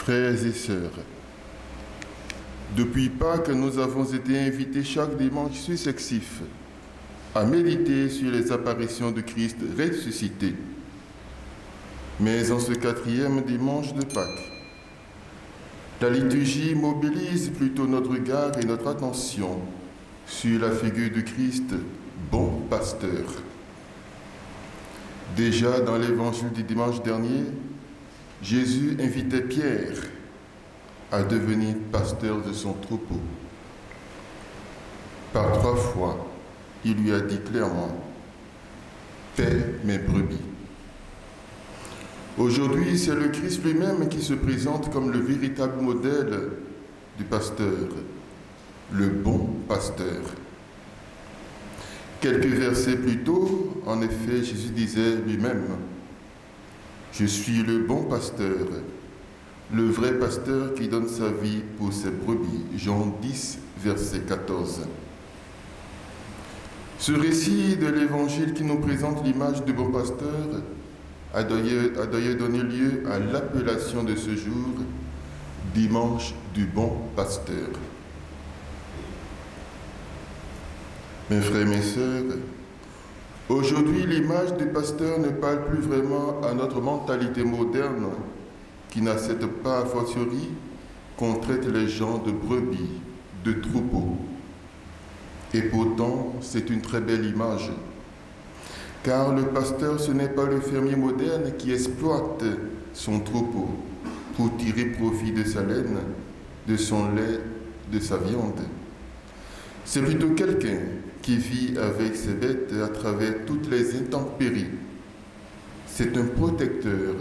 Frères et sœurs, depuis Pâques, nous avons été invités chaque dimanche successif à méditer sur les apparitions de Christ ressuscité. Mais en ce 4e dimanche de Pâques, la liturgie mobilise plutôt notre regard et notre attention sur la figure de Christ, bon pasteur. Déjà dans l'évangile du dimanche dernier, Jésus invitait Pierre à devenir pasteur de son troupeau. Par 3 fois, il lui a dit clairement « Paie mes brebis ». Aujourd'hui, c'est le Christ lui-même qui se présente comme le véritable modèle du pasteur, le bon pasteur. Quelques versets plus tôt, en effet, Jésus disait lui-même « Je suis le bon pasteur, le vrai pasteur qui donne sa vie pour ses brebis ». Jean 10, verset 14. Ce récit de l'Évangile qui nous présente l'image du bon pasteur a d'ailleurs donné lieu à l'appellation de ce jour, dimanche du bon pasteur. Mes frères, mes sœurs, aujourd'hui l'image du pasteur ne parle plus vraiment à notre mentalité moderne qui n'accepte pas a fortiori qu'on traite les gens de brebis, de troupeaux. Et pourtant, c'est une très belle image. Car le pasteur, ce n'est pas le fermier moderne qui exploite son troupeau pour tirer profit de sa laine, de son lait, de sa viande. C'est plutôt quelqu'un qui vit avec ses bêtes à travers toutes les intempéries. C'est un protecteur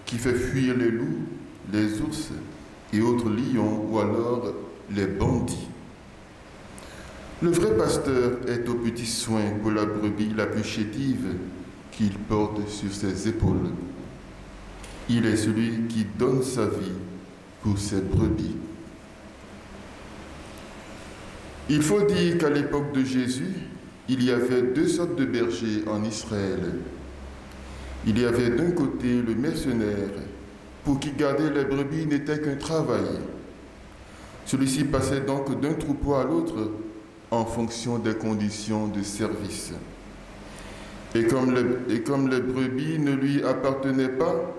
qui fait fuir les loups, les ours et autres lions ou alors les bandits. Le vrai pasteur est aux petits soins pour la brebis la plus chétive qu'il porte sur ses épaules. Il est celui qui donne sa vie pour ses brebis. Il faut dire qu'à l'époque de Jésus, il y avait 2 sortes de bergers en Israël. Il y avait d'un côté le mercenaire, pour qui garder les brebis n'était qu'un travail. Celui-ci passait donc d'un troupeau à l'autre en fonction des conditions de service. Et comme les brebis ne lui appartenaient pas,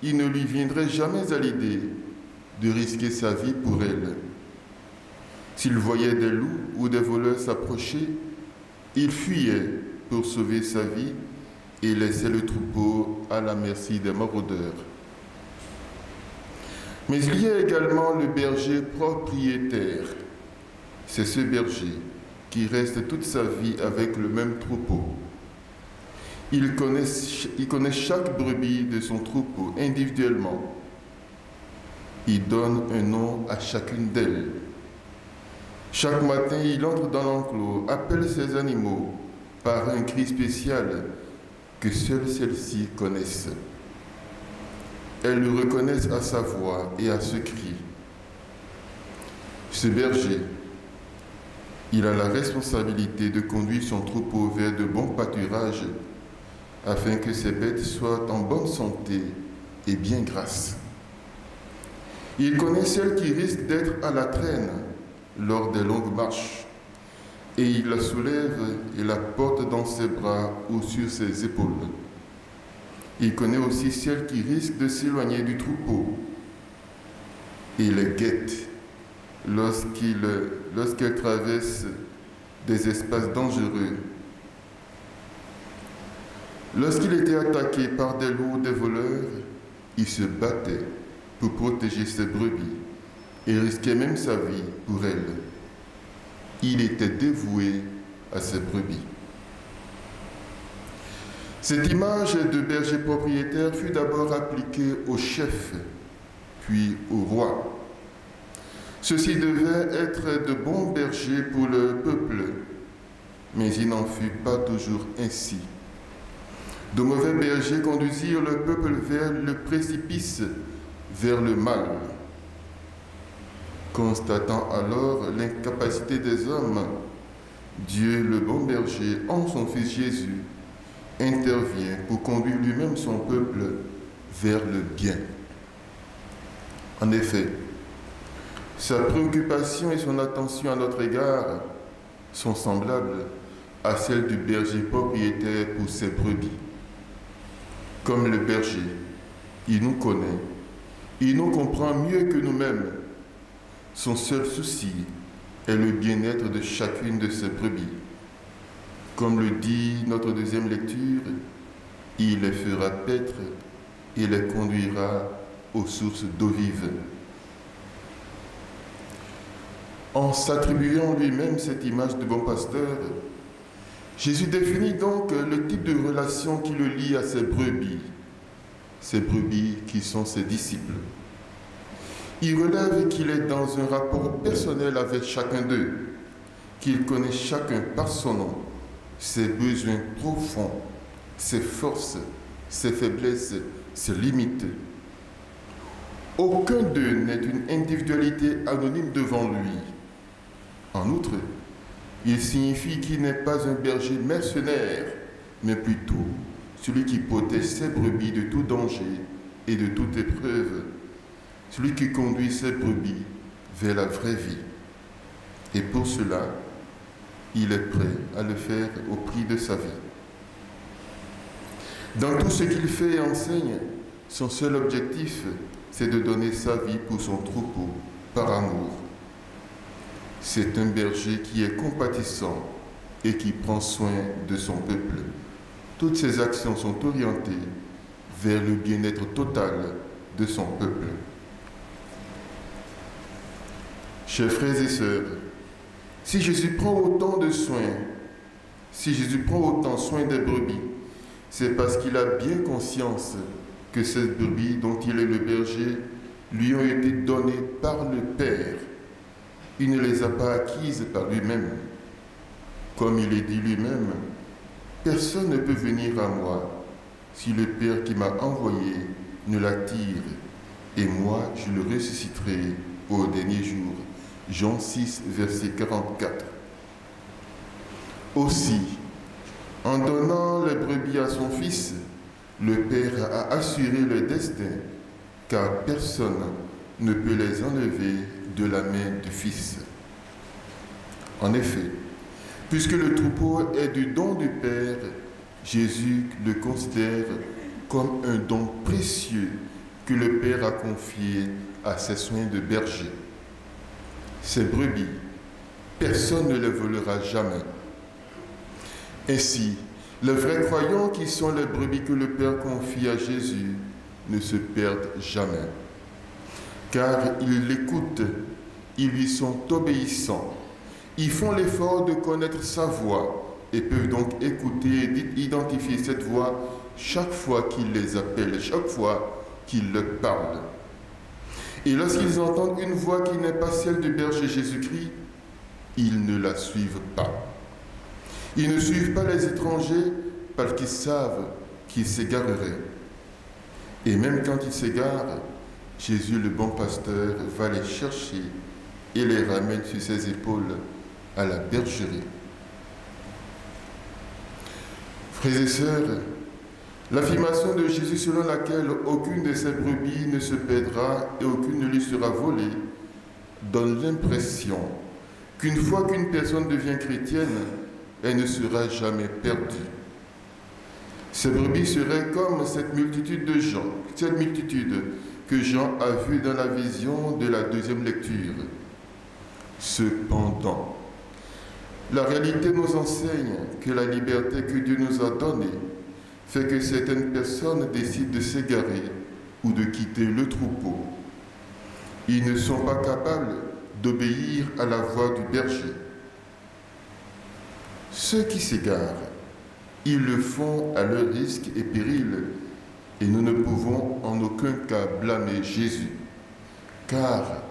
il ne lui viendrait jamais à l'idée de risquer sa vie pour elles. S'il voyait des loups ou des voleurs s'approcher, il fuyait pour sauver sa vie et laissait le troupeau à la merci des maraudeurs. Mais il y a également le berger propriétaire. C'est ce berger qui reste toute sa vie avec le même troupeau. Il connaît chaque brebis de son troupeau individuellement. Il donne un nom à chacune d'elles. Chaque matin, il entre dans l'enclos, appelle ses animaux par un cri spécial que seules celles-ci connaissent. Elles le reconnaissent à sa voix et à ce cri. Ce berger, il a la responsabilité de conduire son troupeau vers de bons pâturages afin que ses bêtes soient en bonne santé et bien grasses. Il connaît celles qui risquent d'être à la traîne lors des longues marches et il la soulève et la porte dans ses bras ou sur ses épaules. Il connaît aussi celles qui risquent de s'éloigner du troupeau et les guette lorsqu'elles traversent des espaces dangereux. Lorsqu'il était attaqué par des loups ou des voleurs, il se battait pour protéger ses brebis et risquait même sa vie pour elles. Il était dévoué à ses brebis. Cette image de berger propriétaire fut d'abord appliquée au chef, puis au roi. Ceux-ci devaient être de bons bergers pour le peuple, mais il n'en fut pas toujours ainsi. De mauvais bergers conduisirent le peuple vers le précipice, vers le mal. Constatant alors l'incapacité des hommes, Dieu, le bon berger, en son Fils Jésus, intervient pour conduire lui-même son peuple vers le bien. En effet, sa préoccupation et son attention à notre égard sont semblables à celles du berger propriétaire pour ses brebis. Comme le berger, il nous connaît, il nous comprend mieux que nous-mêmes. Son seul souci est le bien-être de chacune de ses brebis. Comme le dit notre deuxième lecture, il les fera paître et les conduira aux sources d'eau vive. En s'attribuant lui-même cette image de bon pasteur, Jésus définit donc le type de relation qui le lie à ses brebis qui sont ses disciples. Il relève qu'il est dans un rapport personnel avec chacun d'eux, qu'il connaît chacun par son nom, ses besoins profonds, ses forces, ses faiblesses, ses limites. Aucun d'eux n'est une individualité anonyme devant lui. En outre, il signifie qu'il n'est pas un berger mercenaire, mais plutôt celui qui protège ses brebis de tout danger et de toute épreuve, celui qui conduit ses brebis vers la vraie vie. Et pour cela, il est prêt à le faire au prix de sa vie. Dans tout ce qu'il fait et enseigne, son seul objectif, c'est de donner sa vie pour son troupeau, par amour. C'est un berger qui est compatissant et qui prend soin de son peuple. Toutes ses actions sont orientées vers le bien-être total de son peuple. Chers frères et sœurs, si Jésus prend autant de soin, si Jésus prend autant soin des brebis, c'est parce qu'il a bien conscience que ces brebis dont il est le berger lui ont été données par le Père. Il ne les a pas acquises par lui-même. Comme il est dit lui-même, personne ne peut venir à moi si le Père qui m'a envoyé ne l'attire, et moi je le ressusciterai au dernier jour. Jean 6, verset 44. Aussi, en donnant les brebis à son Fils, le Père a assuré le destin, car personne ne peut les enlever de la main du Fils. En effet, puisque le troupeau est du don du Père, Jésus le considère comme un don précieux que le Père a confié à ses soins de berger. Ces brebis, personne ne les volera jamais. Ainsi, les vrais croyants qui sont les brebis que le Père confie à Jésus ne se perdent jamais. Car ils l'écoutent, ils lui sont obéissants. Ils font l'effort de connaître sa voix et peuvent donc écouter et identifier cette voix chaque fois qu'il les appelle, chaque fois qu'il leur parle. Et lorsqu'ils entendent une voix qui n'est pas celle du berger Jésus-Christ, ils ne la suivent pas. Ils ne suivent pas les étrangers parce qu'ils savent qu'ils s'égareraient. Et même quand ils s'égarent, Jésus, le bon pasteur, va les chercher et les ramène sur ses épaules à la bergerie. Frères et sœurs, l'affirmation de Jésus selon laquelle aucune de ses brebis ne se perdra et aucune ne lui sera volée donne l'impression qu'une fois qu'une personne devient chrétienne, elle ne sera jamais perdue. Ces brebis seraient comme cette multitude de gens, cette multitude que Jean a vue dans la vision de la deuxième lecture. Cependant, la réalité nous enseigne que la liberté que Dieu nous a donnée fait que certaines personnes décident de s'égarer ou de quitter le troupeau. Ils ne sont pas capables d'obéir à la voix du berger. Ceux qui s'égarent, ils le font à leur risque et péril, et nous ne pouvons en aucun cas blâmer Jésus, car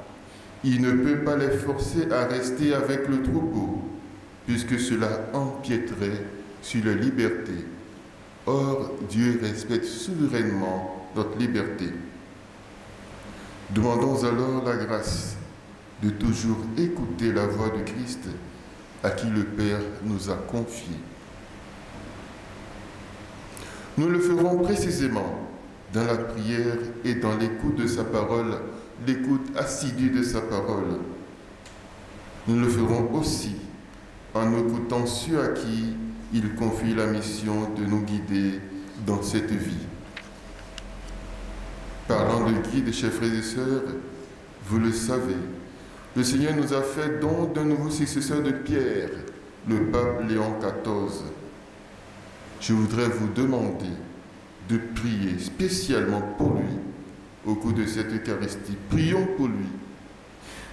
il ne peut pas les forcer à rester avec le troupeau, puisque cela empiéterait sur leur liberté. Or, Dieu respecte souverainement notre liberté. Demandons alors la grâce de toujours écouter la voix du Christ à qui le Père nous a confié. Nous le ferons précisément dans la prière et dans l'écoute de sa parole l'écoute assidue de sa parole. Nous le ferons aussi en écoutant ceux à qui il confie la mission de nous guider dans cette vie. Parlant de guide, chers frères et sœurs, vous le savez, le Seigneur nous a fait don d'un nouveau successeur de Pierre, le pape Léon XIV. Je voudrais vous demander de prier spécialement pour lui au cours de cette Eucharistie. Prions pour lui,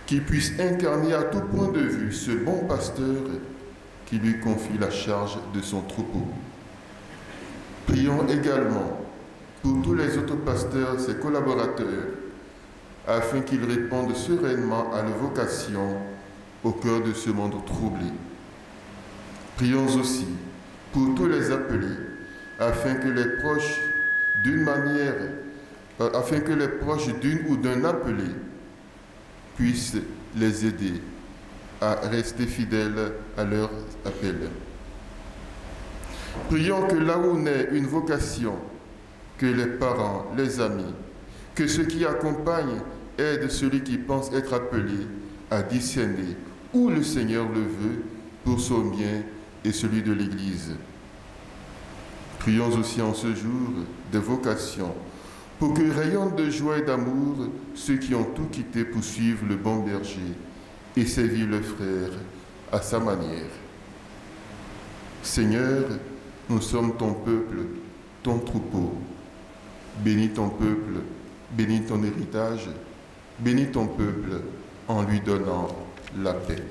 qu'il puisse incarner à tout point de vue ce bon pasteur qui lui confie la charge de son troupeau. Prions également pour tous les autres pasteurs, ses collaborateurs, afin qu'ils répondent sereinement à leur vocation au cœur de ce monde troublé. Prions aussi pour tous les appelés, afin que les proches d'une ou d'un appelé puissent les aider à rester fidèles à leur appel. Prions que là où naît une vocation, que les parents, les amis, que ceux qui accompagnent aident celui qui pense être appelé à discerner où le Seigneur le veut pour son bien et celui de l'Église. Prions aussi en ce jour des vocations pour que rayonnent de joie et d'amour ceux qui ont tout quitté pour suivre le bon berger et servir le frère à sa manière. Seigneur, nous sommes ton peuple, ton troupeau. Bénis ton peuple, bénis ton héritage, bénis ton peuple en lui donnant la paix.